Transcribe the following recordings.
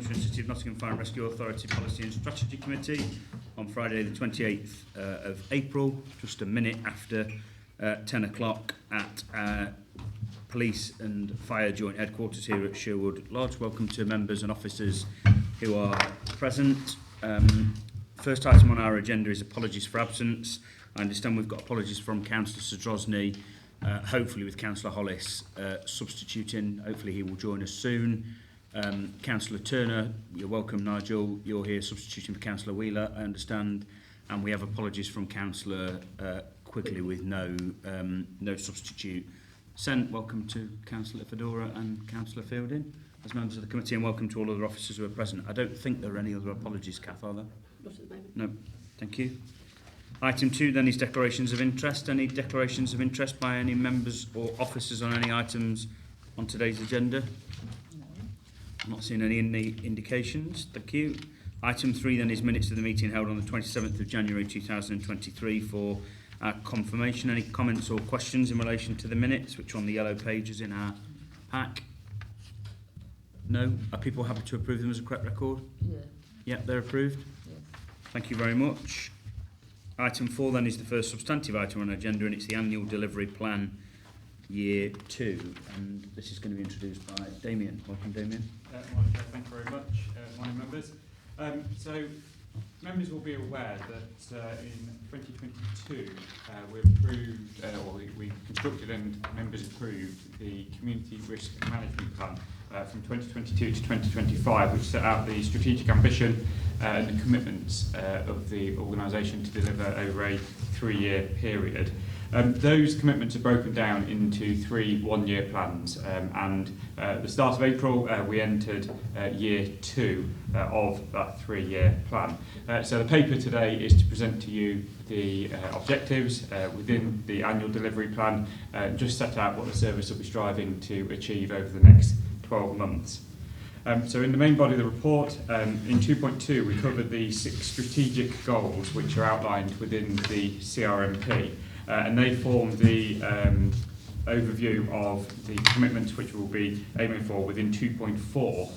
City of Nottingham Fire and Rescue Authority Policy and Strategy Committee on Friday the 28th of April, just a minute after 10 o'clock at Police and Fire Joint Headquarters here at Sherwood Lodge. Welcome to members and officers who are present. First item on our agenda is apologies for absence. I understand we've got apologies from Councillor Sadrosny, hopefully with Councillor Hollis substituting. Hopefully he will join us soon. Councillor Turner, you're welcome. Nigel, you're here substituting for Councillor Wheeler, I understand. And we have apologies from Councillor Quigley with no substitute sent. Welcome to Councillor Fedora and Councillor Fielding as members of the committee, and welcome to all other officers who are present. I don't think there are any other apologies, Kath, are there? Not at the moment. No, thank you. Item 2 then is declarations of interest. Any declarations of interest by any members or officers on any items on today's agenda? I'm not seeing any indications. Thank you. Item 3 then is minutes of the meeting held on the 27th of January 2023 for confirmation. Any comments or questions in relation to the minutes, which are on the yellow pages in our pack? No? Are people happy to approve them as a correct record? Yeah. Yeah, they're approved? Yes. Thank you very much. Item 4 then is the first substantive item on our agenda, and it's the annual delivery plan year 2, and this is going to be introduced by Damien. Welcome, Damien. Morning, Chair. Thank you very much. Morning, members. So, members will be aware that in 2022 we approved, we constructed and members approved the Community Risk Management Plan from 2022 to 2025, which set out the strategic ambition and the commitments of the organisation to deliver over a 3-year period. Those commitments are broken down into 3 one-year plans, and at the start of April we entered year 2 of that 3-year plan. So the paper today is to present to you the objectives within the annual delivery plan, just set out what the service will be striving to achieve over the next 12 months. So in the main body of the report, in 2.2 we covered the 6 strategic goals which are outlined within the CRMP. And they form the overview of the commitments which we'll be aiming for within 2.4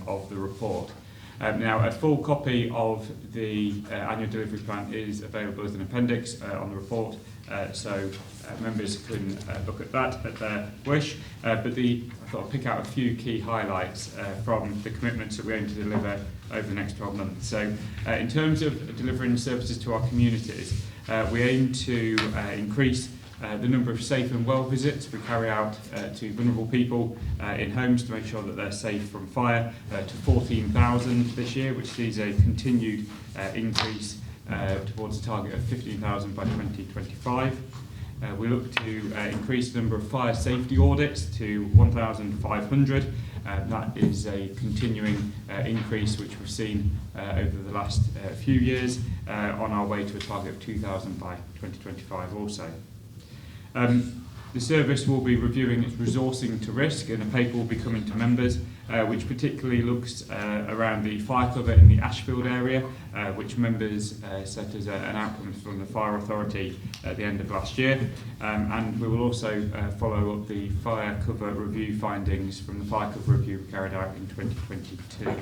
of the report. Now, a full copy of the annual delivery plan is available as an appendix on the report, so members can look at that at their wish. But I thought I'd pick out a few key highlights from the commitments that we aim to deliver over the next 12 months. So, in terms of delivering services to our communities, we aim to increase the number of safe and well visits we carry out to vulnerable people in homes to make sure that they're safe from fire to 14,000 this year, which sees a continued increase towards a target of 15,000 by 2025. We look to increase the number of fire safety audits to 1,500. That is a continuing increase which we've seen over the last few years, on our way to a target of 2,000 by 2025 also. The service will be reviewing its resourcing to risk, and a paper will be coming to members which particularly looks around the fire cover in the Ashfield area, which members set as an outcome from the Fire Authority at the end of last year. And we will also follow up the fire cover review findings from the fire cover review carried out in 2022.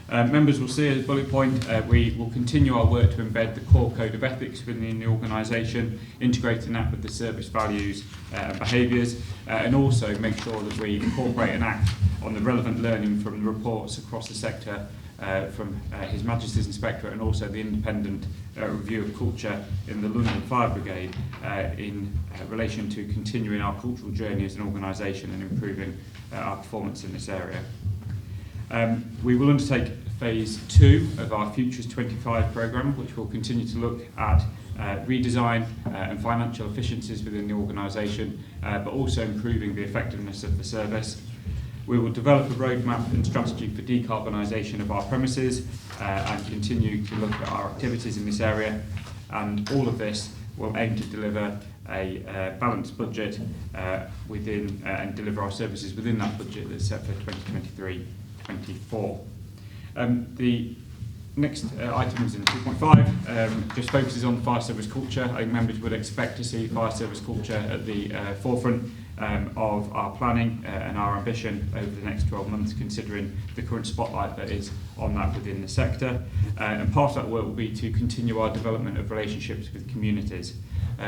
Members will see as a bullet point, we will continue our work to embed the core code of ethics within the organisation, integrating that with the service values and behaviours, and also make sure that we incorporate and act on the relevant learning from the reports across the sector from His Majesty's Inspectorate and also the independent review of culture in the London Fire Brigade in relation to continuing our cultural journey as an organisation and improving our performance in this area. We will undertake phase 2 of our Futures 25 programme, which will continue to look at redesign and financial efficiencies within the organisation, but also improving the effectiveness of the service. We will develop a roadmap and strategy for decarbonisation of our premises and continue to look at our activities in this area. And all of this will aim to deliver a balanced budget within and deliver our services within that budget that's set for 2023-24. The next items in 2.5 just focuses on fire service culture. I think members would expect to see fire service culture at the forefront of our planning and our ambition over the next 12 months, considering the current spotlight that is on that within the sector. And part of that work will be to continue our development of relationships with communities.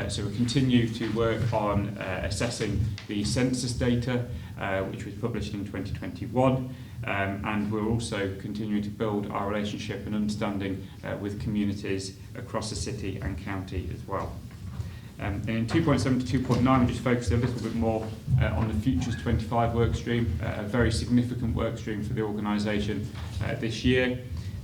So we'll continue to work on assessing the census data, which was published in 2021, and we're also continuing to build our relationship and understanding with communities across the city and county as well. And in 2.7 to 2.9, we just focused a little bit more on the Futures 25 work stream, a very significant work stream for the organisation this year,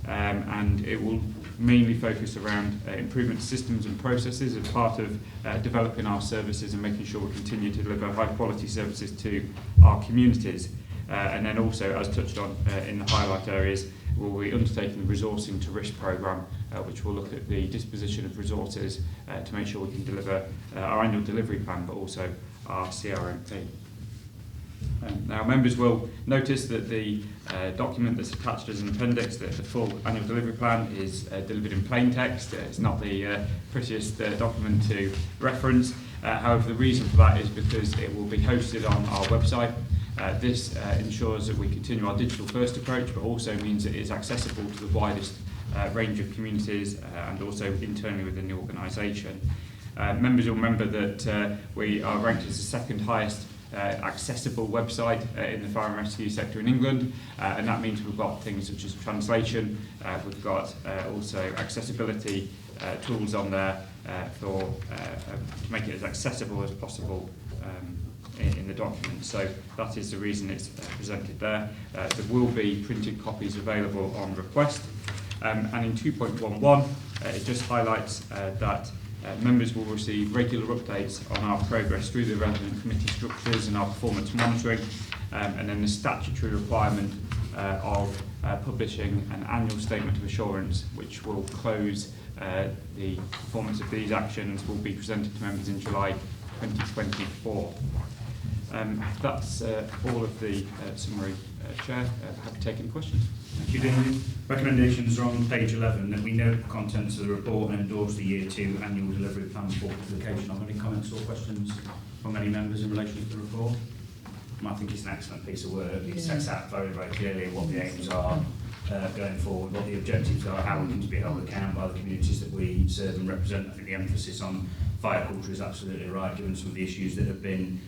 and it will mainly focus around improvement to systems and processes as part of developing our services and making sure we continue to deliver high quality services to our communities. And then also, as touched on in the highlight areas, we'll be undertaking the resourcing to risk programme, which will look at the disposition of resources to make sure we can deliver our annual delivery plan, but also our CRMP. Now, members will notice that the document that's attached as an appendix, the full annual delivery plan, is delivered in plain text. It's not the prettiest document to reference. However, the reason for that is because it will be hosted on our website. This ensures that we continue our digital first approach, but also means it is accessible to the widest range of communities and also internally within the organisation. Members will remember that we are ranked as the second highest accessible website in the fire and rescue sector in England, and that means we've got things such as translation, we've got also accessibility tools on there to make it as accessible as possible in the document. So that is the reason it's presented there. There will be printed copies available on request. And in 2.11, it just highlights that members will receive regular updates on our progress through the relevant committee structures and our performance monitoring, and then the statutory requirement of publishing an annual statement of assurance, which will close the performance of these actions, will be presented to members in July 2024. That's all of the summary, Chair. Happy to take any questions. Thank you, Dean. Recommendations are on page 11, that we note the contents of the report and endorse the Year 2 annual delivery plan for publication. Are there any comments or questions from any members in relation to the report? I think it's an excellent piece of work. It sets out very, very clearly what the aims are going forward, what the objectives are, how we need to be held account by the communities that we serve and represent. I think the emphasis on fire culture is absolutely right, given some of the issues that have been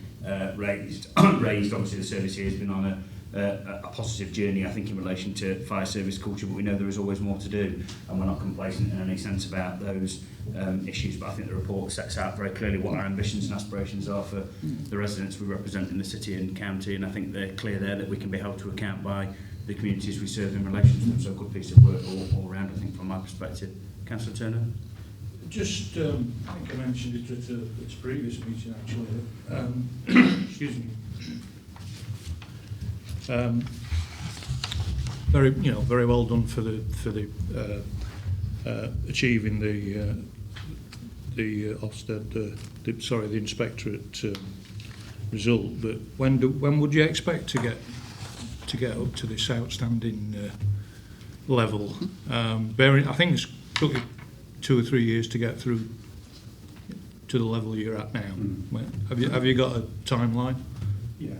raised. Obviously, the service here has been on a positive journey, I think, in relation to fire service culture, but we know there is always more to do, and we're not complacent in any sense about those issues. But I think the report sets out very clearly what our ambitions and aspirations are for the residents we represent in the city and county, and I think they're clear there that we can be held to account by the communities we serve in relation to them. So a good piece of work all around, I think, from my perspective. Councillor Turner? Just, I think I mentioned it at its previous meeting, actually. Excuse me. Very well done for the achieving the Ofsted, the inspectorate result. But when would you expect to get up to this outstanding level? I think it's took you 2 or 3 years to get through to the level you're at now. Have you got a timeline? Yeah,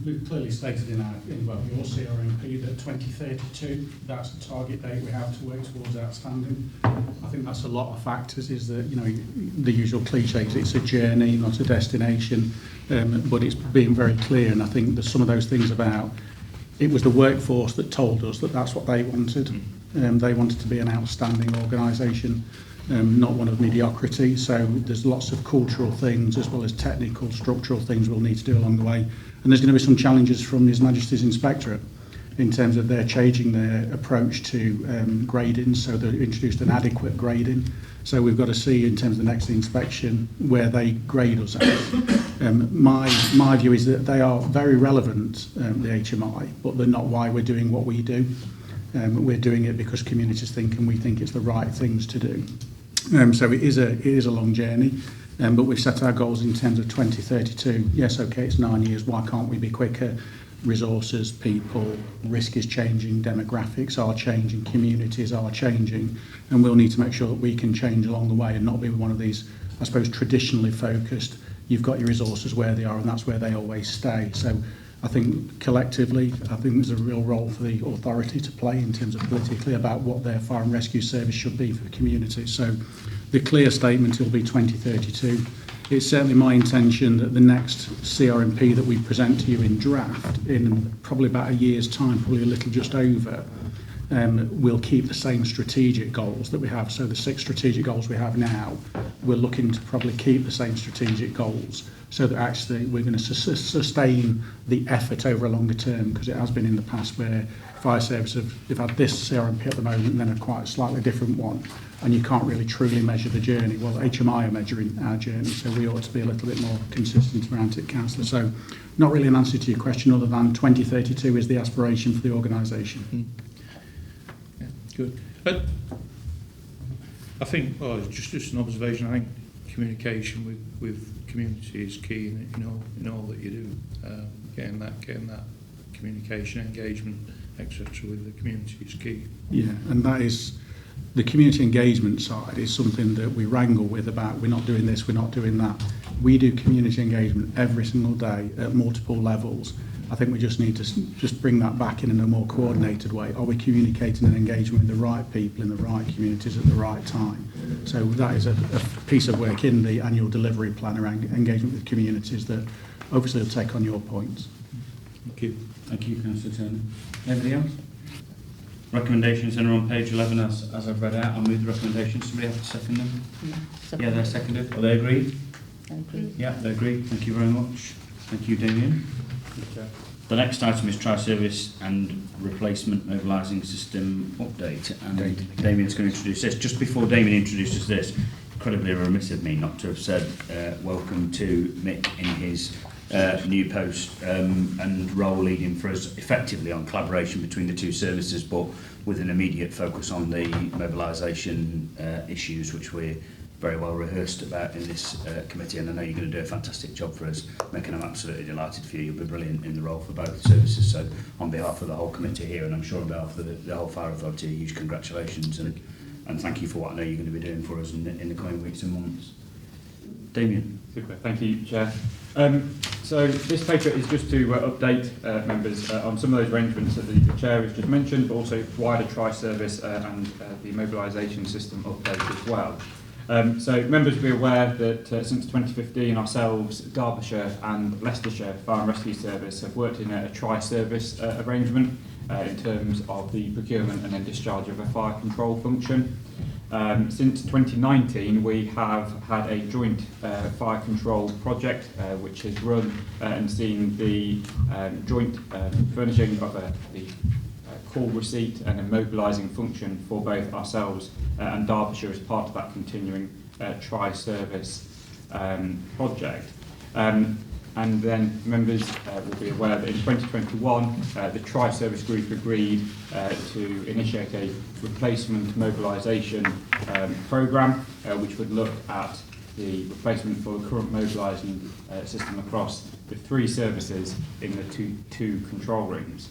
we've clearly stated in your CRMP that 2032, that's the target date we have to work towards outstanding. I think that's a lot of factors, is that, the usual cliches, it's a journey, not a destination, but it's being very clear, and I think there's some of those things about, it was the workforce that told us that that's what they wanted. They wanted to be an outstanding organisation, not one of mediocrity. So there's lots of cultural things as well as technical, structural things we'll need to do along the way. And there's going to be some challenges from His Majesty's Inspectorate in terms of they're changing their approach to grading. So they've introduced an adequate grading. So we've got to see in terms of the next inspection where they grade us at. My view is that they are very relevant, the HMI, but they're not why we're doing what we do. We're doing it because communities think, and we think it's the right things to do. So it is a long journey, but we've set our goals in terms of 2032. Yes, okay, it's 9 years. Why can't we be quicker? Resources, people, risk is changing, demographics are changing, communities are changing, and we'll need to make sure that we can change along the way and not be one of these, I suppose, traditionally focused you've got your resources where they are, and that's where they always stay. So I think collectively, I think there's a real role for the authority to play in terms of politically about what their fire and rescue service should be for the community. So the clear statement will be 2032. It's certainly my intention that the next CRMP that we present to you in draft, in probably about a year's time, probably a little just over, we'll keep the same strategic goals that we have. So the 6 strategic goals we have now, we're looking to probably keep the same strategic goals so that actually we're going to sustain the effort over a longer term, because it has been in the past where fire services have had this CRMP at the moment and then a quite slightly different one, and you can't really truly measure the journey. Well, HMI are measuring our journey, so we ought to be a little bit more consistent around it, Councillor. So not really an answer to your question other than 2032 is the aspiration for the organisation. Yeah, good. But I think, well, it's just an observation. I think communication with community is key in all that you do. Getting that communication, engagement, etc. with the community is key. Yeah, and that is the community engagement side is something that we wrangle with about we're not doing this, we're not doing that. We do community engagement every single day at multiple levels. I think we just need to just bring that back in a more coordinated way. Are we communicating and engaging with the right people in the right communities at the right time? So that is a piece of work in the annual delivery plan around engagement with communities that obviously will take on your points. Thank you. Thank you, Councillor Turner. Anybody else? Recommendations are on page 11 as I've read out. I'll move the recommendations. Somebody have to second them? Yeah, they're seconded. Are they agreed? I agree. Yeah, they agree. Thank you very much. Thank you, Damien. The next item is Tri-Service and Replacement Mobilising System Update. And Damien's going to introduce this. Just before Damien introduces this, incredibly remiss of me not to have said welcome to Mick in his new post and role leading for us effectively on collaboration between the two services, but with an immediate focus on the mobilisation issues, which we're very well rehearsed about in this committee, and I know you're going to do a fantastic job for us, making I'm absolutely delighted for you. You'll be brilliant in the role for both services. So on behalf of the whole committee here, and I'm sure on behalf of the whole Fire Authority, huge congratulations and thank you for what I know you're going to be doing for us in the coming weeks and months. Damien. Super, thank you, Chair. So this paper is just to update members on some of those arrangements that the Chair has just mentioned, but also wider Tri-Service and the mobilisation system update as well. So members will be aware that since 2015 ourselves, Derbyshire and Leicestershire Fire and Rescue Service have worked in a Tri-Service arrangement in terms of the procurement and then discharge of a fire control function. Since 2019 we have had a joint fire control project which has run and seen the joint furnishing of the call receipt and a mobilising function for both ourselves and Derbyshire as part of that continuing Tri-Service project. And then members will be aware that in 2021 the Tri-Service Group agreed to initiate a replacement mobilisation programme which would look at the replacement for the current mobilising system across the 3 services in the two control rooms.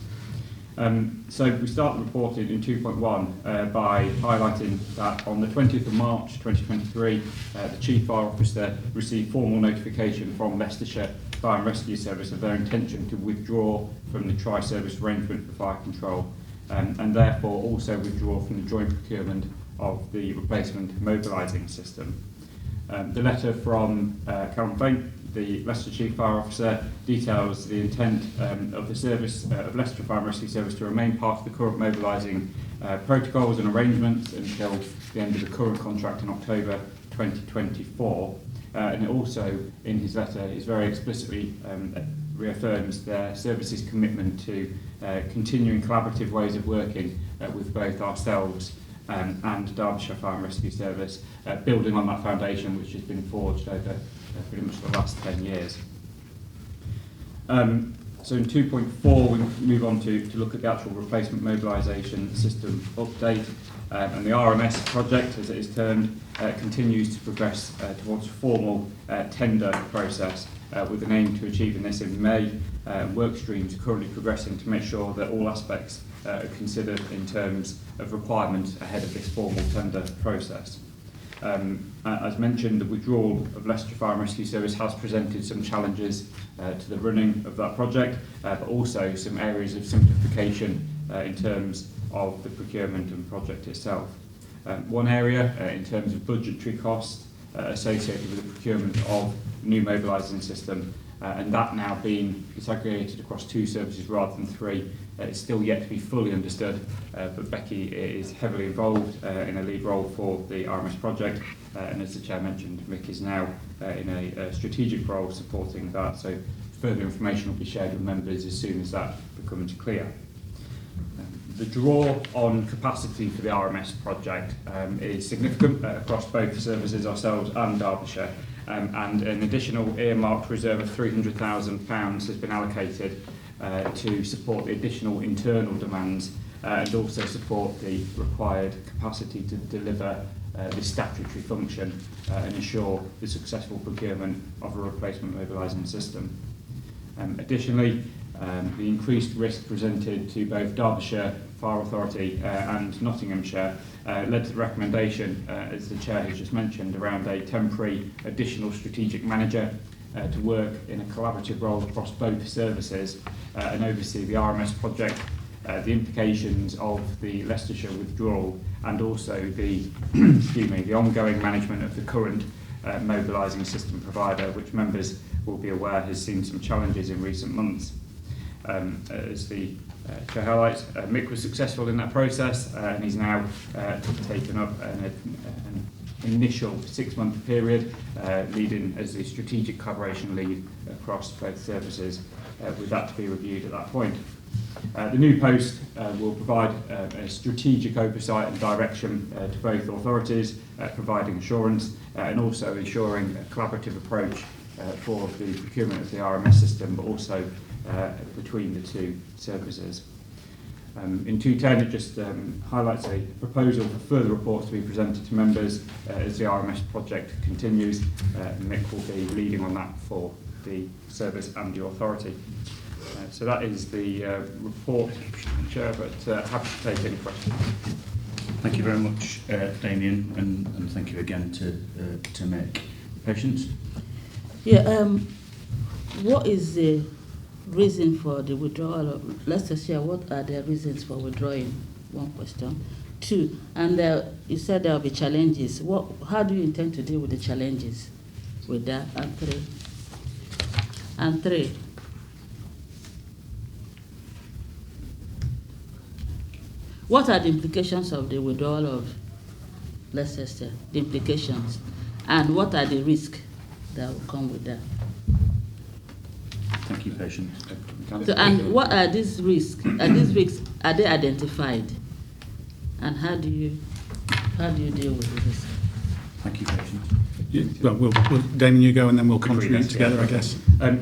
So we start the report in 2.1 by highlighting that on the 20th of March 2023 the Chief Fire Officer received formal notification from Leicestershire Fire and Rescue Service of their intention to withdraw from the Tri-Service arrangement for fire control and therefore also withdraw from the joint procurement of the replacement mobilising system. The letter from Karen Fain, the Leicester Chief Fire Officer, details the intent of the service, of Leicester Fire and Rescue Service to remain part of the current mobilising protocols and arrangements until the end of the current contract in October 2024. And it also, in his letter, is very explicitly reaffirms their service's commitment to continuing collaborative ways of working with both ourselves and Derbyshire Fire and Rescue Service, building on that foundation which has been forged over pretty much the last 10 years. So in 2.4 we move on to look at the actual replacement mobilisation system update, and the RMS project, as it is termed, continues to progress towards a formal tender process with an aim to achieving this in May. Work streams are currently progressing to make sure that all aspects are considered in terms of requirements ahead of this formal tender process. As mentioned, the withdrawal of Leicestershire Fire and Rescue Service has presented some challenges to the running of that project, but also some areas of simplification in terms of the procurement and project itself. One area in terms of budgetary costs associated with the procurement of new mobilising system, and that now being disaggregated across 2 services rather than 3. It's still yet to be fully understood, but Becky is heavily involved in a lead role for the RMS project, and as the Chair mentioned, Mick is now in a strategic role supporting that, so further information will be shared with members as soon as that becomes clear. The draw on capacity for the RMS project is significant across both services, ourselves and Derbyshire, and an additional earmarked reserve of £300,000 has been allocated to support the additional internal demands and also support the required capacity to deliver this statutory function and ensure the successful procurement of a replacement mobilising system. Additionally, the increased risk presented to both Derbyshire Fire Authority and Nottinghamshire led to the recommendation, as the Chair has just mentioned, around a temporary additional strategic manager to work in a collaborative role across both services and oversee the RMS project, the implications of the Leicestershire withdrawal, and also the the ongoing management of the current mobilising system provider, which members will be aware has seen some challenges in recent months. As the Chair highlights, Mick was successful in that process, and he's now taken up an initial 6-month period, leading as the strategic collaboration lead across both services, with that to be reviewed at that point. The new post will provide a strategic oversight and direction to both authorities, providing assurance and also ensuring a collaborative approach for the procurement of the RMS system, but also between the 2 services. In 210, it just highlights a proposal for further reports to be presented to members as the RMS project continues. Mick will be leading on that for the service and the authority. So that is the report, Chair, but happy to take any questions. Thank you very much, Damien, and thank you again to Mick. Patience? Yeah, what is the reason for the withdrawal of Leicestershire? What are the reasons for withdrawing? One question. 2, and you said there will be challenges. How do you intend to deal with the challenges with that? And 3, what are the implications of the withdrawal of Leicestershire? The implications, and what are the risks that will come with that? Thank you, Patience. So, and what are these risks? Are they identified? And how do you deal with this? Thank you, Patience. Yeah, well, Damien, you go and then we'll contribute together, I guess.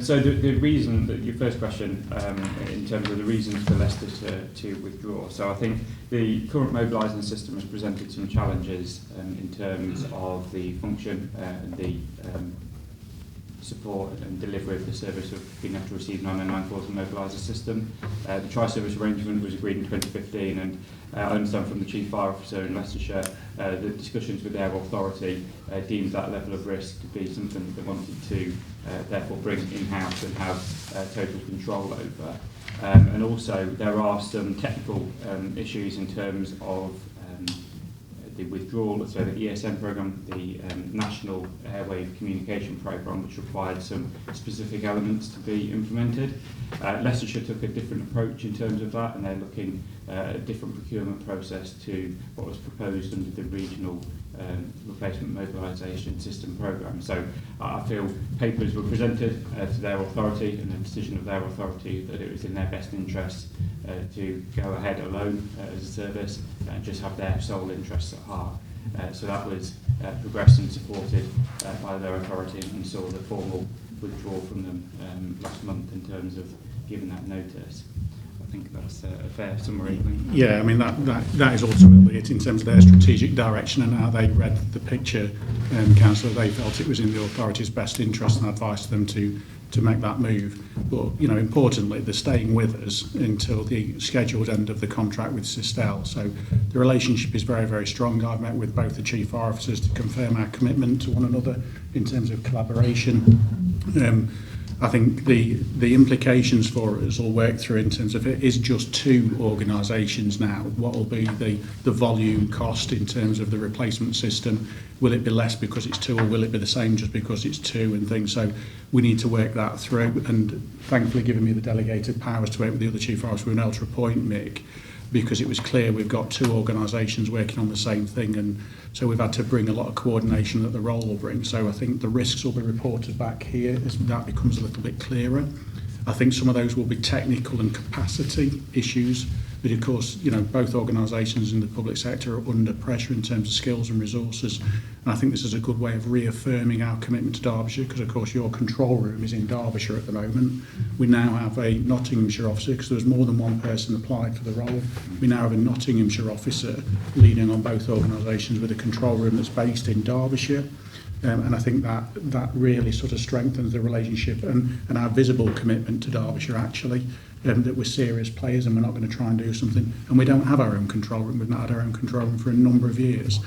So the reason, that your first question, in terms of the reasons for Leicester to withdraw, so I think the current mobilising system has presented some challenges in terms of the function and the support and delivery of the service of being able to receive 999 calls and mobilise the system. The tri-service arrangement was agreed in 2015, and I understand from the Chief Fire Officer in Leicestershire the discussions with their authority deemed that level of risk to be something that they wanted to therefore bring in-house and have total control over. And also there are some technical issues in terms of the withdrawal, so the ESM programme, the National Airwave Communication Programme, which required some specific elements to be implemented. Leicestershire took a different approach in terms of that, and they're looking at a different procurement process to what was proposed under the Regional Replacement Mobilisation System Programme. So I feel papers were presented to their authority, and a decision of their authority that it was in their best interest to go ahead alone as a service and just have their sole interests at heart. So that was progressed and supported by their authority, and saw the formal withdrawal from them last month in terms of giving that notice. I think that's a fair summary. Yeah, I mean, that is ultimately it in terms of their strategic direction and how they read the picture. Councillor, they felt it was in the authority's best interest and advised them to to make that move. But, you know, importantly, they're staying with us until the scheduled end of the contract with Sistel. So the relationship is very, very strong. I've met with both the chief fire officers to confirm our commitment to one another in terms of collaboration. I think the implications for us will work through in terms of it is just two organisations now. What will be the volume cost in terms of the replacement system? Will it be less because it's two, or will it be the same just because it's two and things? So we need to work that through, and thankfully giving me the delegated powers to work with the other chief officer, we were able to appoint Mick, because it was clear we've got two organisations working on the same thing, and so we've had to bring a lot of coordination that the role will bring. So I think the risks will be reported back here as that becomes a little bit clearer. I think some of those will be technical and capacity issues, but of course, you know, both organisations in the public sector are under pressure in terms of skills and resources, and I think this is a good way of reaffirming our commitment to Derbyshire, because of course your control room is in Derbyshire at the moment. We now have a Nottinghamshire officer, because there was more than one person applied for the role. We now have a Nottinghamshire officer leading on both organisations with a control room that's based in Derbyshire. And I think that really sort of strengthens the relationship and our visible commitment to Derbyshire, actually, that we're serious players and we're not going to try and do something. And we don't have our own control room. We've not had our own control room for a number of years.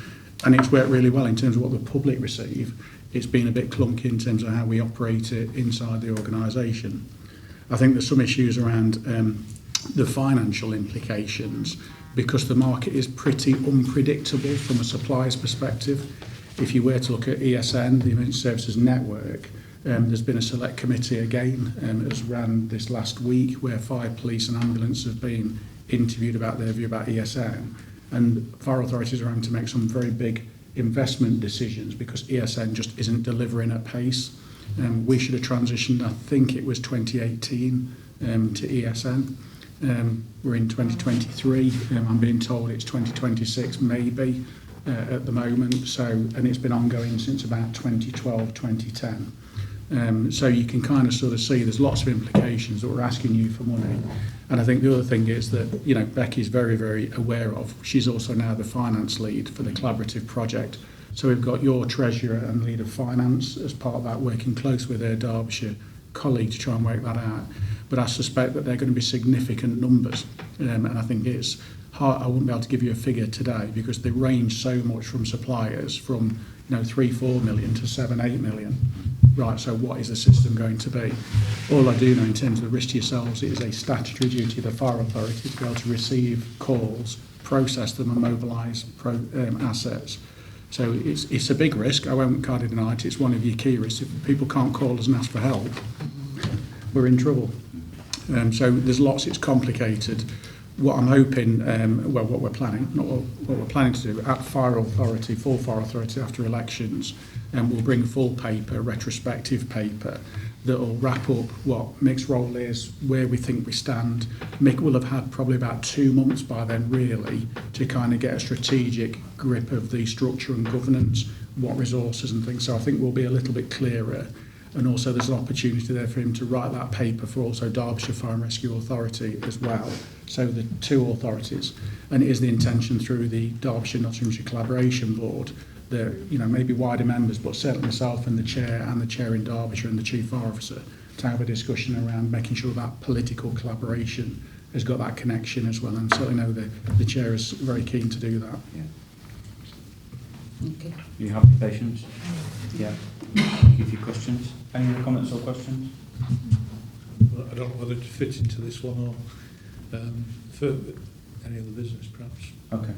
And it's worked really well in terms of what the public receive. It's been a bit clunky in terms of how we operate it inside the organisation. I think there's some issues around the financial implications, because the market is pretty unpredictable from a supplier's perspective. If you were to look at ESN, the Emergency Services Network, there's been a select committee again has ran this last week, where fire, police and ambulance have been interviewed about their view about ESN, and fire authorities are having to make some very big investment decisions because ESN just isn't delivering at pace. We should have transitioned, I think it was 2018 to ESN. We're in 2023. I'm being told it's 2026 maybe at the moment. So, and it's been ongoing since about 2012, 2010. So you can kind of sort of see there's lots of implications that we're asking you for money. And I think the other thing is that, you know, Becky's very, very aware of. She's also now the finance lead for the collaborative project. So we've got your treasurer and lead of finance as part of that, working close with her Derbyshire colleague to try and work that out. But I suspect that they're going to be significant numbers. And I think it's hard, I wouldn't be able to give you a figure today because they range so much from suppliers from, you know, 3-4 million to 7-8 million. Right, so what is the system going to be? All I do know in terms of the risk to yourselves, it is a statutory duty of the fire authority to be able to receive calls, process them and mobilise assets. So it's a big risk. I won't kind of deny it. It's one of your key risks. If people can't call us and ask for help, we're in trouble. So there's lots. It's complicated. What I'm hoping, well, what we're planning, not what we're planning to do at fire authority, full fire authority after elections, and we'll bring full paper, retrospective paper, that will wrap up what Mick's role is, where we think we stand. Mick will have had probably about 2 months by then, really, to kind of get a strategic grip of the structure and governance, what resources and things. So I think we'll be a little bit clearer. And also there's an opportunity there for him to write that paper for also Derbyshire Fire and Rescue Authority as well. So the two authorities. And it is the intention through the Derbyshire Nottinghamshire Collaboration Board that, you know, maybe wider members, but certainly myself and the chair in Derbyshire and the chief fire officer, to have a discussion around making sure that political collaboration has got that connection as well. And certainly know the chair is very keen to do that. Yeah. Okay. You have the patience? Yeah. Thank you for your questions. Any other comments or questions? Well, I don't know whether to fit into this one or for any other business, perhaps. Okay.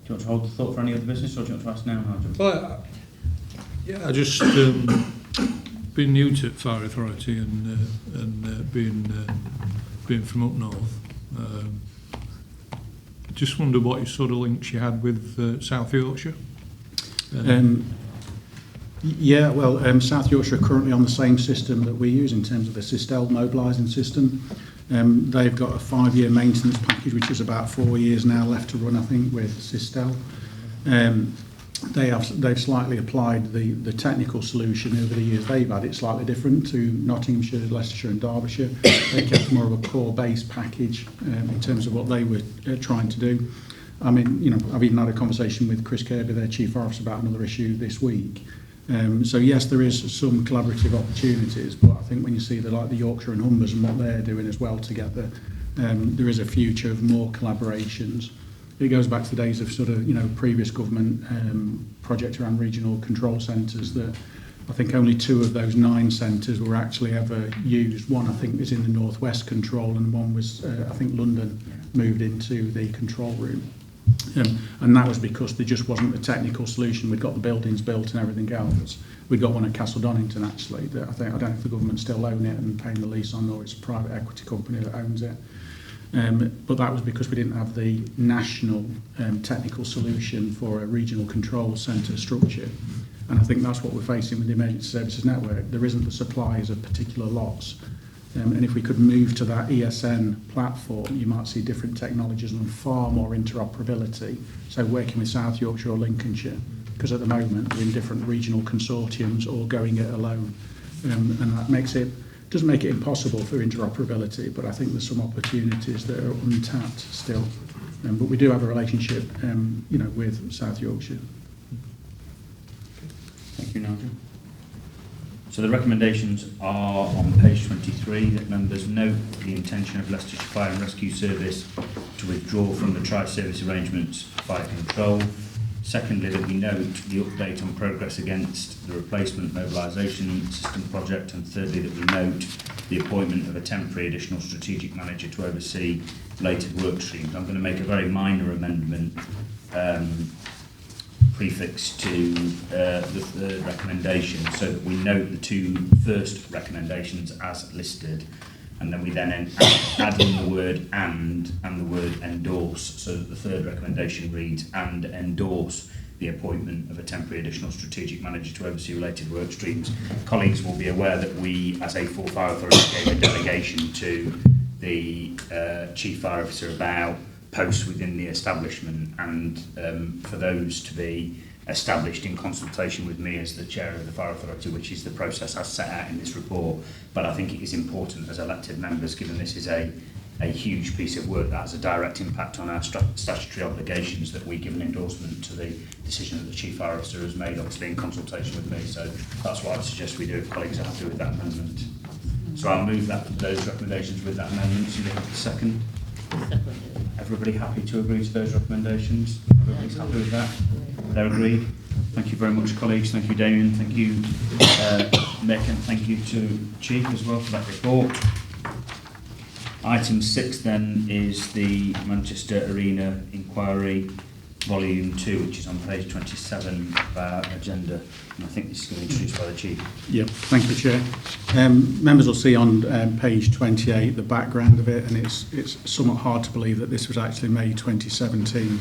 Do you want to hold the thought for any other business, or do you want to ask now, Nigel? Well, yeah, I just being new to Fire Authority and being from up north, just wonder what sort of links you had with South Yorkshire. Yeah, well, South Yorkshire are currently on the same system that we use in terms of the Sistel mobilising system. They've got a 5-year maintenance package, which is about 4 years now left to run, I think, with Sistel. They've slightly applied the technical solution over the years they've had. It's slightly different to Nottinghamshire, Leicestershire and Derbyshire. They kept more of a core-based package in terms of what they were trying to do. I mean, you know, I've even had a conversation with Chris Kirby, their chief officer, about another issue this week. So yes, there is some collaborative opportunities, but I think when you see the Yorkshire and Humbers and what they're doing as well together, there is a future of more collaborations. It goes back to the days of sort of, previous government project around regional control centres that I think only 2 of those 9 centres were actually ever used. One, I think, was in the Northwest Control, and one was, I think, London moved into the control room. And that was because there just wasn't a technical solution. We'd got the buildings built and everything else. We'd got one at Castle Donington, actually, that I don't know if the government still own it and paying the lease on, or it's a private equity company that owns it. But that was because we didn't have the national technical solution for a regional control centre structure. And I think that's what we're facing with the emergency services network. There isn't the supplies of particular lots. And if we could move to that ESN platform, you might see different technologies and far more interoperability. So working with South Yorkshire or Lincolnshire, because at the moment we're in different regional consortiums or going it alone. And that doesn't make it impossible for interoperability, but I think there's some opportunities that are untapped still. But we do have a relationship, with South Yorkshire. Thank you, Nigel. So the recommendations are on page 23, that members note the intention of Leicestershire Fire and Rescue Service to withdraw from the tri-service arrangements for fire control. Secondly, that we note the update on progress against the replacement mobilisation system project. And thirdly, that we note the appointment of a temporary additional strategic manager to oversee related work streams. I'm going to make a very minor amendment prefix to the third recommendation, so that we note the 2 first recommendations as listed, and then we then add in the word and the word endorse, so that the third recommendation reads and endorse the appointment of a temporary additional strategic manager to oversee related work streams. Colleagues will be aware that we, as a full fire authority, gave a delegation to the Chief Fire Officer about posts within the establishment, and for those to be established in consultation with me as the Chair of the Fire Authority, which is the process as set out in this report. But I think it is important as elected members, given this is a huge piece of work that has a direct impact on our statutory obligations, that we give an endorsement to the decision that the Chief Fire Officer has made, obviously in consultation with me. So that's what I suggest we do if colleagues are happy with that amendment. So I'll move those recommendations with that amendment. So you have a second? Everybody happy to agree to those recommendations? Everybody's happy with that? They're agreed. Thank you very much, colleagues. Thank you, Damien. Thank you, Mick, and thank you to Chief as well for that report. Item 6 then is the Manchester Arena Inquiry Volume 2, which is on page 27 of our agenda, and I think this is going to be introduced by the Chief. Yeah, thank you, Chair. Members will see on page 28 the background of it, and it's somewhat hard to believe that this was actually May 2017,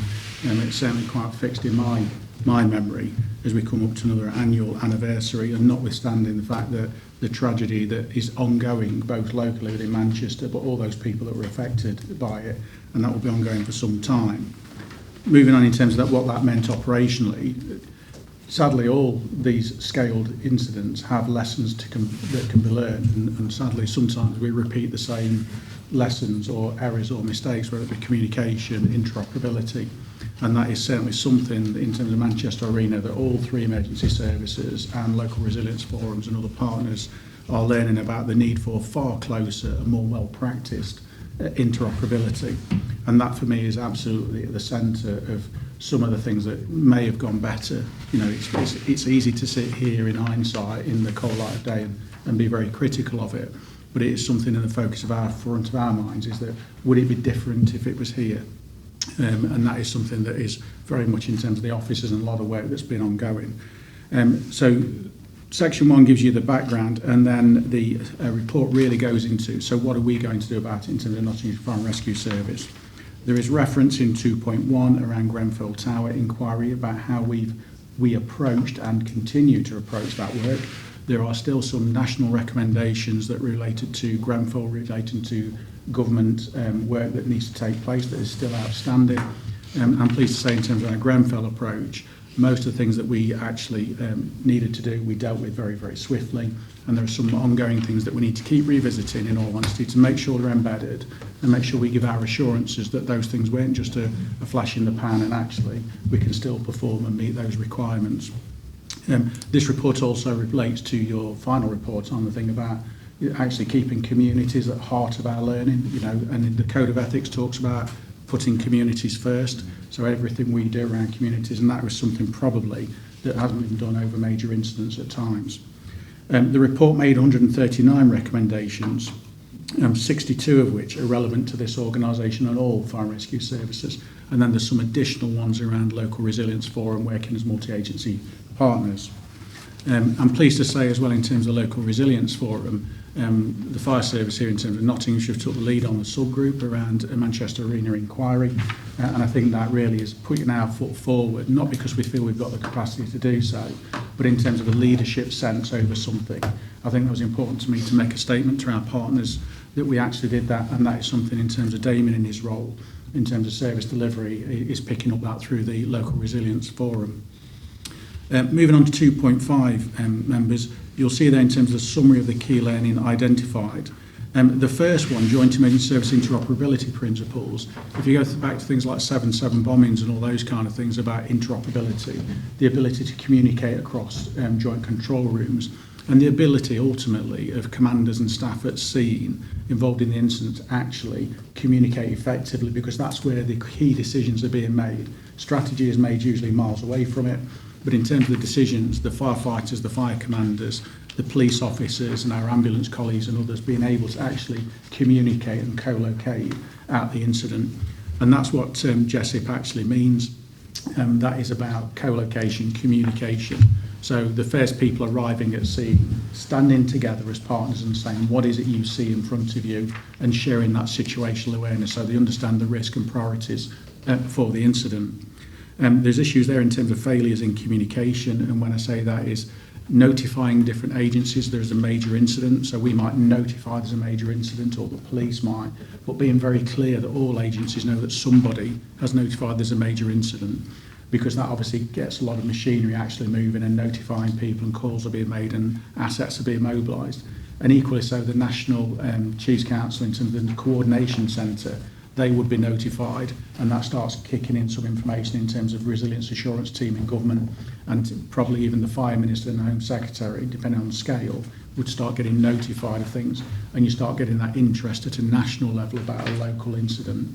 and it's certainly quite fixed in my memory as we come up to another annual anniversary, and notwithstanding the fact that the tragedy that is ongoing both locally within Manchester, but all those people that were affected by it, and that will be ongoing for some time. Moving on in terms of what that meant operationally, sadly all these scaled incidents have lessons that can be learned, and sadly sometimes we repeat the same lessons or errors or mistakes, whether it be communication, interoperability, and that is certainly something in terms of Manchester Arena that all 3 emergency services and local resilience forums and other partners are learning about the need for far closer and more well practiced interoperability. And that for me is absolutely at the centre of some of the things that may have gone better. It's easy to sit here in hindsight in the cold light of day and be very critical of it, but it is something in the focus of front of our minds, is that would it be different if it was here? And that is something that is very much in terms of the offices and a lot of work that's been ongoing. So Section 1 gives you the background, and then the report really goes into, so what are we going to do about it in terms of Nottinghamshire Fire and Rescue Service? There is reference in 2.1 around Grenfell Tower inquiry about how we approached and continue to approach that work. There are still some national recommendations that related to Grenfell, relating to government work that needs to take place that is still outstanding. I'm pleased to say in terms of our Grenfell approach, most of the things that we actually needed to do, we dealt with very, very swiftly. And there are some ongoing things that we need to keep revisiting, in all honesty, to make sure they're embedded and make sure we give our assurances that those things weren't just a flash in the pan, and actually we can still perform and meet those requirements. This report also relates to your final report on the thing about actually keeping communities at the heart of our learning, you know, and the Code of Ethics talks about putting communities first, so everything we do around communities, and that was something probably that hasn't been done over major incidents at times. The report made 139 recommendations, 62 of which are relevant to this organisation and all fire and rescue services, and then there's some additional ones around local resilience forum working as multi-agency partners. I'm pleased to say as well, in terms of local resilience forum, the fire service here in terms of Nottinghamshire took the lead on the subgroup around a Manchester Arena inquiry, and I think that really is putting our foot forward, not because we feel we've got the capacity to do so, but in terms of a leadership sense over something. I think that was important to me to make a statement to our partners that we actually did that, and that is something in terms of Damien in his role, in terms of service delivery, is picking up that through the local resilience forum. Moving on to 2.5 members, you'll see there in terms of the summary of the key learning identified. The first one, joint emergency service interoperability principles. If you go back to things like 7/7 bombings and all those kind of things about interoperability, the ability to communicate across joint control rooms, and the ability ultimately of commanders and staff at scene involved in the incident to actually communicate effectively, because that's where the key decisions are being made. Strategy is made usually miles away from it, but in terms of the decisions, the firefighters, the fire commanders, the police officers and our ambulance colleagues and others being able to actually communicate and co-locate at the incident. And that's what GESIP actually means. That is about co-location, communication. So the first people arriving at scene, standing together as partners and saying, what is it you see in front of you, and sharing that situational awareness so they understand the risk and priorities for the incident. There's issues there in terms of failures in communication, and when I say that is notifying different agencies there's a major incident, so we might notify there's a major incident, or the police might, but being very clear that all agencies know that somebody has notified there's a major incident, because that obviously gets a lot of machinery actually moving and notifying people, and calls are being made and assets are being mobilised. And equally so, the National Chiefs Council, in terms of the coordination centre, they would be notified, and that starts kicking in some information in terms of resilience assurance team in government, and probably even the Fire Minister and the Home Secretary, depending on the scale, would start getting notified of things, and you start getting that interest at a national level about a local incident.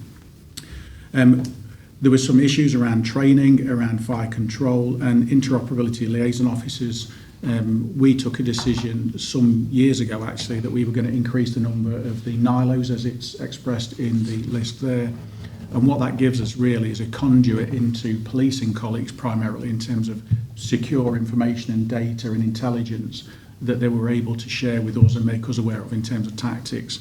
There were some issues around training, around fire control and interoperability liaison officers. We took a decision some years ago actually that we were going to increase the number of the NILOs as it's expressed in the list there. And what that gives us really is a conduit into policing colleagues primarily in terms of secure information and data and intelligence that they were able to share with us and make us aware of in terms of tactics.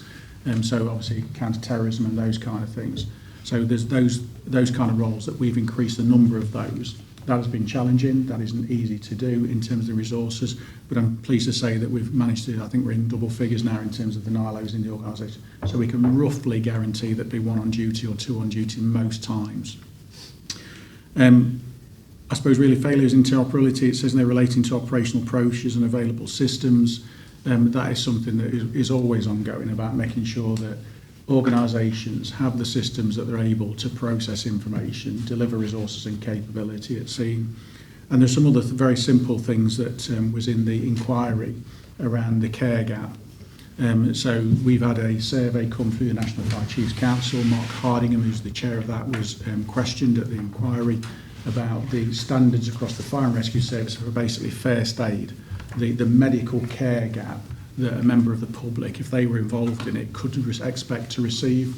So obviously counter-terrorism and those kind of things. So there's those kind of roles that we've increased the number of those. That has been challenging. That isn't easy to do in terms of the resources, but I'm pleased to say that we've managed to, I think we're in double figures now in terms of the NILOs in the organisation. So we can roughly guarantee that be one on duty or two on duty most times. I suppose really failures in interoperability, it says they're relating to operational approaches and available systems. That is something that is always ongoing, about making sure that organisations have the systems that they're able to process information, deliver resources and capability at sea. And there's some other very simple things that was in the inquiry around the care gap. So we've had a survey come through the National Fire Chiefs Council. Mark Hardingham, who's the chair of that, was questioned at the inquiry about the standards across the fire and rescue service for basically first aid, the medical care gap that a member of the public, if they were involved in it, could expect to receive.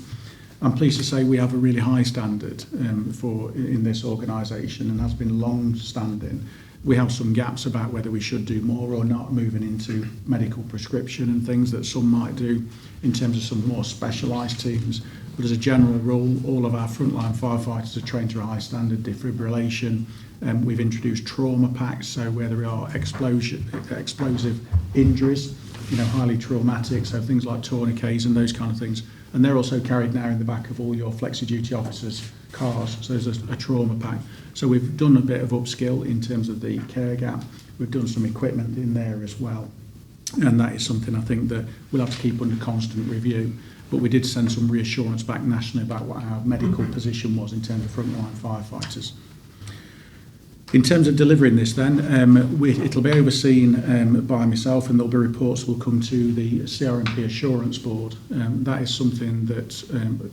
I'm pleased to say we have a really high standard in this organisation, and has been long-standing. We have some gaps about whether we should do more or not, moving into medical prescription and things that some might do in terms of some more specialised teams. But as a general rule, all of our frontline firefighters are trained to a high standard. Defibrillation. We've introduced trauma packs, so where there are explosive injuries, highly traumatic, so things like tourniquets and those kind of things. And they're also carried now in the back of all your flexi-duty officers' cars, so there's a trauma pack. So we've done a bit of upskill in terms of the care gap. We've done some equipment in there as well. And that is something I think that we'll have to keep under constant review. But we did send some reassurance back nationally about what our medical position was in terms of frontline firefighters. In terms of delivering this then, it'll be overseen by myself, and there'll be reports that will come to the CRMP Assurance Board. That is something that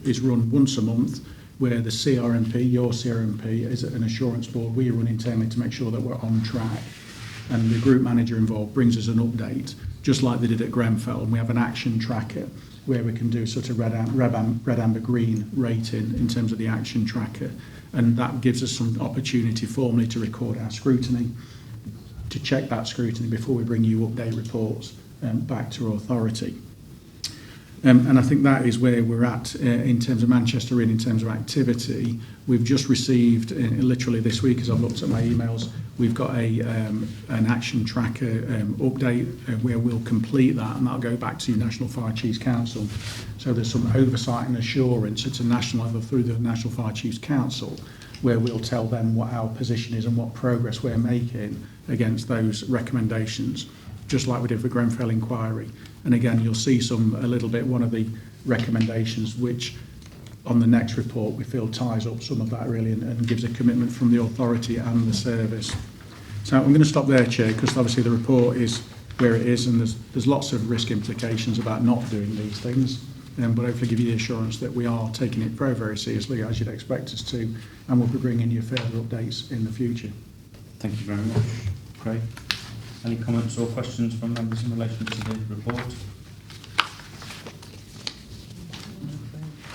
is run once a month, where the CRMP, your CRMP, is an assurance board we run internally to make sure that we're on track. And the group manager involved brings us an update, just like they did at Grenfell, and we have an action tracker where we can do sort of red, amber, green rating in terms of the action tracker. And that gives us some opportunity formally to record our scrutiny, to check that scrutiny before we bring you update reports back to authority. And I think that is where we're at in terms of Manchester Inn, in terms of activity. We've just received, literally this week as I've looked at my emails, we've got an action tracker update where we'll complete that, and that'll go back to National Fire Chiefs Council. So there's some oversight and assurance at a national level through the National Fire Chiefs Council, where we'll tell them what our position is and what progress we're making against those recommendations, just like we did for Grenfell Inquiry. And again, you'll see a little bit, one of the recommendations, which on the next report we feel ties up some of that really and gives a commitment from the authority and the service. So I'm going to stop there, Chair, because obviously the report is where it is, and there's lots of risk implications about not doing these things. But hopefully give you the assurance that we are taking it very, very seriously, as you'd expect us to, and we'll be bringing you further updates in the future. Thank you very much, Craig. Any comments or questions from members in relation to the report?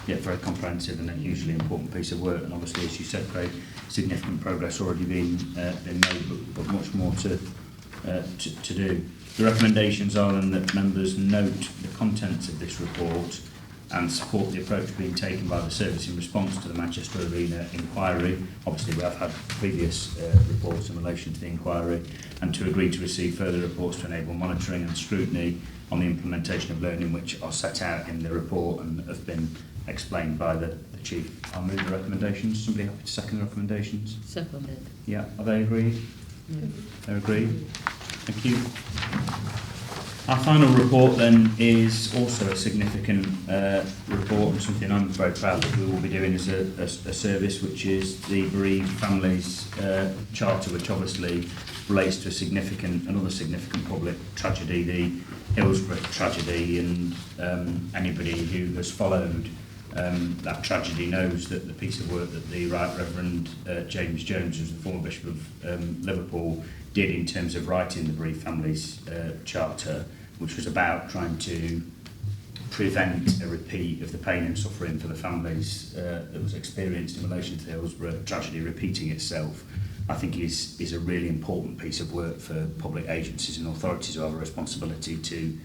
Yeah, very comprehensive and a hugely important piece of work, and obviously, as you said, Craig, significant progress already been made, but much more to do. The recommendations are then that members note the contents of this report and support the approach being taken by the service in response to the Manchester Arena inquiry. Obviously, we have had previous reports in relation to the inquiry, and to agree to receive further reports to enable monitoring and scrutiny on the implementation of learning, which are set out in the report and have been explained by the Chief. I'll move the recommendations. Somebody happy to second the recommendations? Seconded. Yeah, are they agreed? Yeah. They're agreed. Thank you. Our final report then is also a significant report, and something I'm very proud that we will be doing as a service, which is the bereaved families charter, which obviously relates to another significant public tragedy, the Hillsborough tragedy, and anybody who has followed that tragedy knows that the piece of work that the Right Reverend James Jones, who's the former Bishop of Liverpool, did in terms of writing the bereaved families charter, which was about trying to prevent a repeat of the pain and suffering for the families that was experienced in relation to the Hillsborough tragedy repeating itself, I think is a really important piece of work for public agencies and authorities who have a responsibility to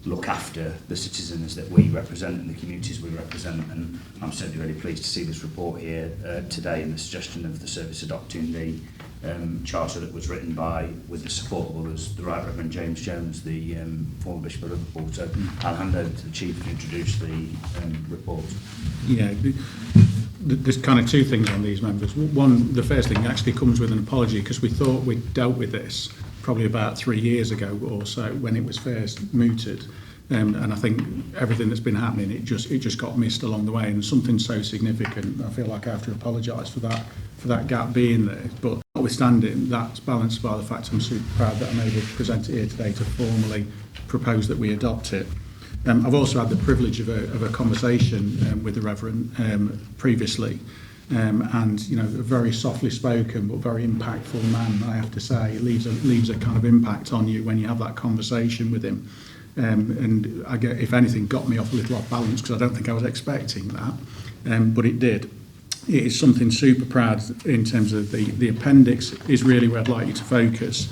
look after the citizens that we represent and the communities we represent. And I'm certainly really pleased to see this report here today, and the suggestion of the service adopting the charter that was written with the support of others, the Right Reverend James Jones, the former Bishop of Liverpool. So I'll hand over to the Chief to introduce the report. Yeah, there's kind of two things on these members. One, the first thing actually comes with an apology, because we thought we'd dealt with this probably about 3 years ago or so when it was first mooted. And I think everything that's been happening, it just got missed along the way, and something so significant, I feel like I have to apologise for that gap being there. But notwithstanding, that's balanced by the fact I'm super proud that I'm able to present it here today to formally propose that we adopt it. I've also had the privilege of a conversation with the Reverend previously, and you know, a very softly spoken but very impactful man, I have to say. It leaves a kind of impact on you when you have that conversation with him. And I get, if anything, got me off a little off balance, because I don't think I was expecting that, but it did. It is something super proud in terms of the appendix is really where I'd like you to focus.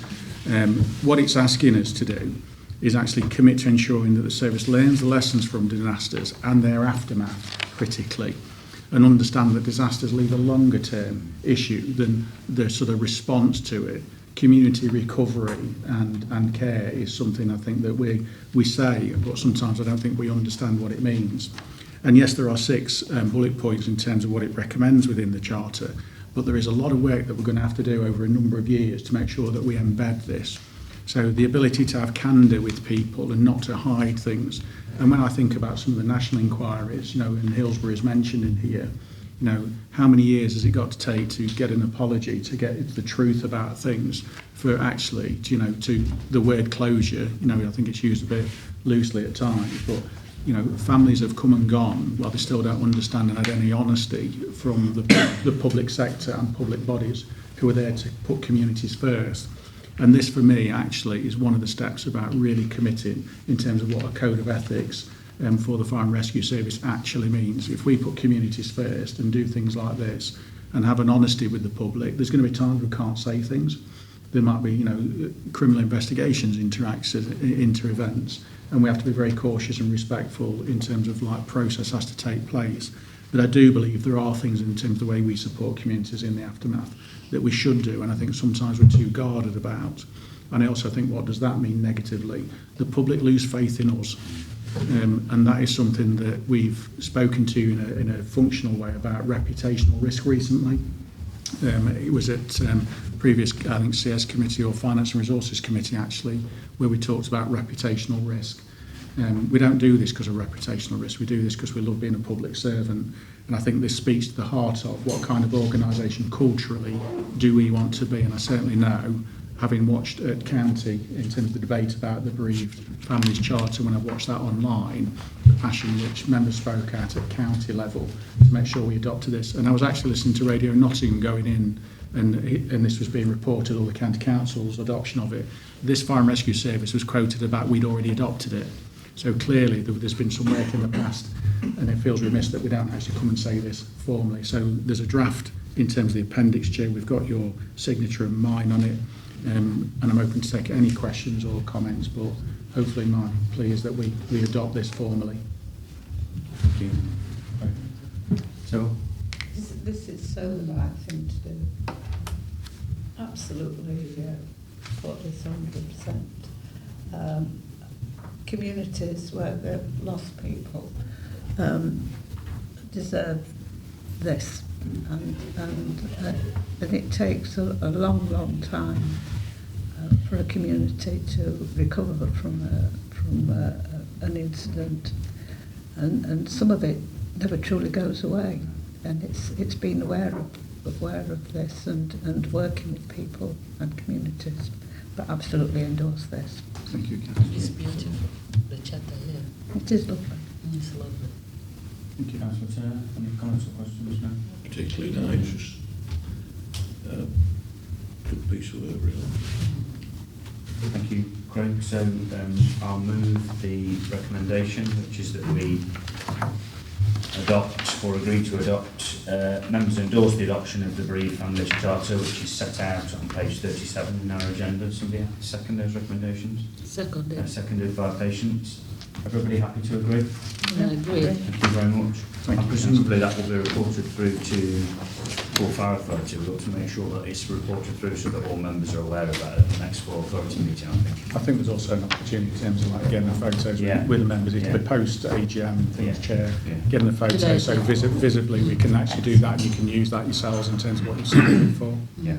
What it's asking us to do is actually commit to ensuring that the service learns the lessons from disasters and their aftermath critically, and understand that disasters leave a longer term issue than the sort of response to it. Community recovery and care is something I think that we say, but sometimes I don't think we understand what it means. And yes, there are 6 bullet points in terms of what it recommends within the Charter, but there is a lot of work that we're going to have to do over a number of years to make sure that we embed this. So the ability to have candour with people and not to hide things. And when I think about some of the national inquiries, you know, and Hillsborough is mentioned in here, You know, how many years has it got to take to get an apology, to get the truth about things, for actually, you know, to the word closure, you know, I think it's used a bit loosely at times, but, you know, families have come and gone while they still don't understand and had any honesty from the public sector and public bodies who are there to put communities first. And this, for me, actually is one of the steps about really committing in terms of what a code of ethics for the Fire and Rescue Service actually means. If we put communities first and do things like this and have an honesty with the public, there's going to be times we can't say things. There might be, you know, criminal investigations into events, and we have to be very cautious and respectful in terms of like process has to take place. But I do believe there are things in terms of the way we support communities in the aftermath that we should do, and I think sometimes we're too guarded about. And I also think, what does that mean negatively? The public lose faith in us. And that is something that we've spoken to in a functional way about reputational risk recently. It was at previous, I think, CS committee or Finance and Resources committee actually, where we talked about reputational risk. We don't do this because of reputational risk. We do this because we love being a public servant. And I think this speaks to the heart of what kind of organisation culturally do we want to be. And I certainly know, having watched at county in terms of the debate about the bereaved families charter, when I watched that online, the passion which members spoke at county level to make sure we adopted this. And I was actually listening to Radio Nottingham going in, and this was being reported, all the county council's adoption of it. This Fire and Rescue Service was quoted about we'd already adopted it. So clearly there's been some work in the past, and it feels remiss that we don't actually come and say this formally. So there's a draft in terms of the appendix, Joe. We've got your signature and mine on it. And I'm open to take any questions or comments, but hopefully my plea is that we adopt this formally. Thank you. So, This is so the right thing to do. Absolutely, put this 100%. Communities where they've lost people deserve this, and it takes a long, long time for a community to recover from an incident, and some of it never truly goes away. And it's been aware of this and working with people and communities, but absolutely endorse this. Thank you, Catherine. It's beautiful, the chapter here. It is lovely. It's lovely. Thank you. Councillor Turner, any comments or questions now? Particularly nice, just good piece of work, really. thank you, Craig. So I'll move the recommendation, which is that we adopt or agree to adopt, members endorse the adoption of the bereaved families charter, which is set out on page 37 in our agenda. Somebody second those recommendations? Seconded. Seconded by Patience. Everybody happy to agree? I agree. Thank you very much. And presumably that will be reported through to Poor Fire Authority. We've got to make sure that it's reported through so that all members are aware of that at the next Poor Authority meeting, I think. I think there's also an opportunity in terms of like getting the photos with the members. It's the post AGM and things, Chair, getting the photos so visibly we can actually do that, and you can use that yourselves in terms of what you're submitting for. Yeah.